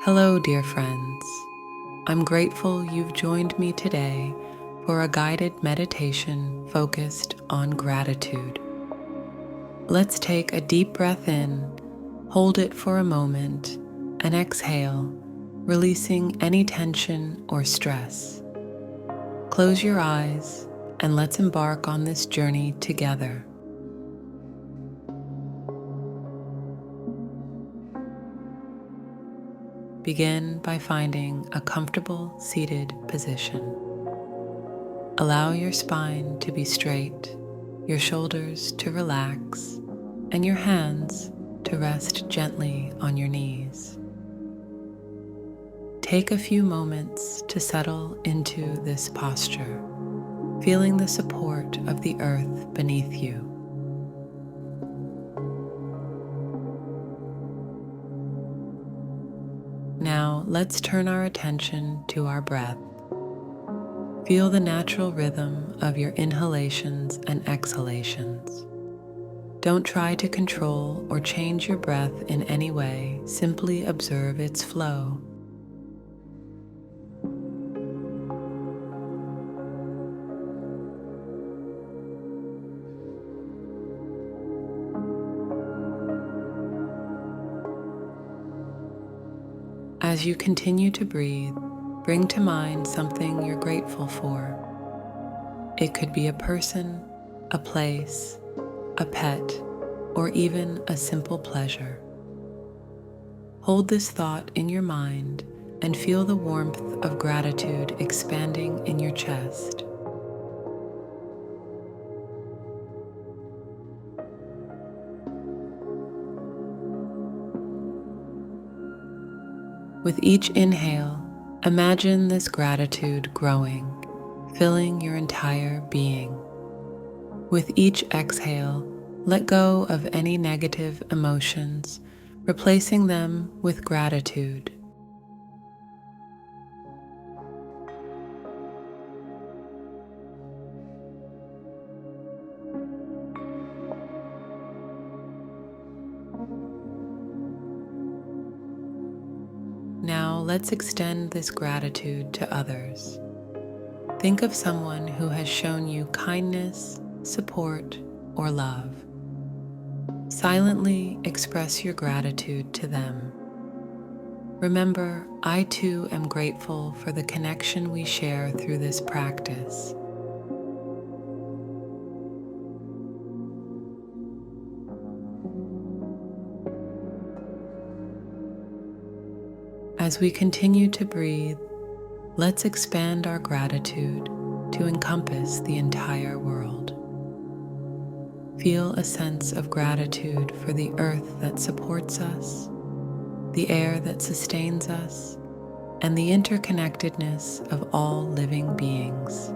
Hello, dear friends. I'm grateful you've joined me today for a guided meditation focused on gratitude. Let's take a deep breath in, hold it for a moment, and exhale, releasing any tension or stress. Close your eyes and let's embark on this journey together. Begin by finding a comfortable seated position. Allow your spine to be straight, your shoulders to relax, and your hands to rest gently on your knees. Take a few moments to settle into this posture, feeling the support of the earth beneath you. Now let's turn our attention to our breath. Feel the natural rhythm of your inhalations and exhalations. Don't try to control or change your breath in any way, simply observe its flow. As you continue to breathe, bring to mind something you're grateful for. It could be a person, a place, a pet, or even a simple pleasure. Hold this thought in your mind and feel the warmth of gratitude expanding in your chest. With each inhale, imagine this gratitude growing, filling your entire being. With each exhale, let go of any negative emotions, replacing them with gratitude. Now let's extend this gratitude to others. Think of someone who has shown you kindness, support, or love. Silently express your gratitude to them. Remember, I too am grateful for the connection we share through this practice. As we continue to breathe, let's expand our gratitude to encompass the entire world. Feel a sense of gratitude for the earth that supports us, the air that sustains us, and the interconnectedness of all living beings.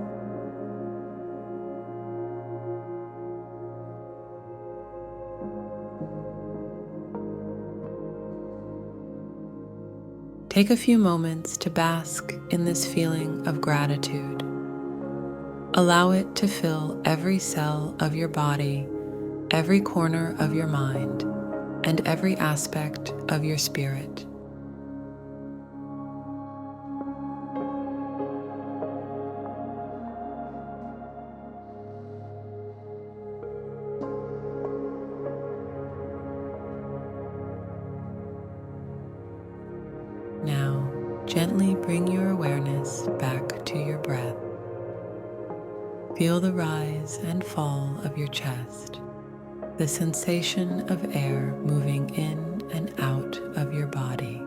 Take a few moments to bask in this feeling of gratitude. Allow it to fill every cell of your body, every corner of your mind, and every aspect of your spirit. Now, gently bring your awareness back to your breath. Feel the rise and fall of your chest, the sensation of air moving in and out of your body.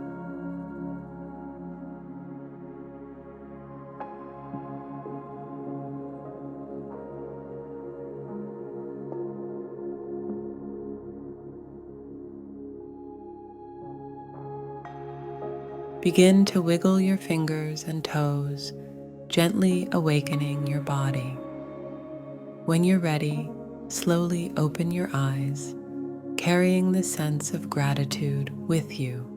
Begin to wiggle your fingers and toes, gently awakening your body. When you're ready, slowly open your eyes, carrying the sense of gratitude with you.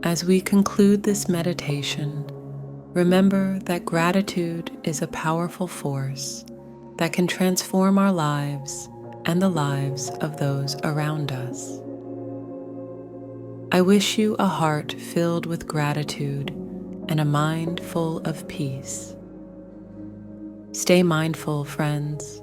As we conclude this meditation, remember that gratitude is a powerful force that can transform our lives and the lives of those around us. I wish you a heart filled with gratitude and a mind full of peace. Stay mindful, friends,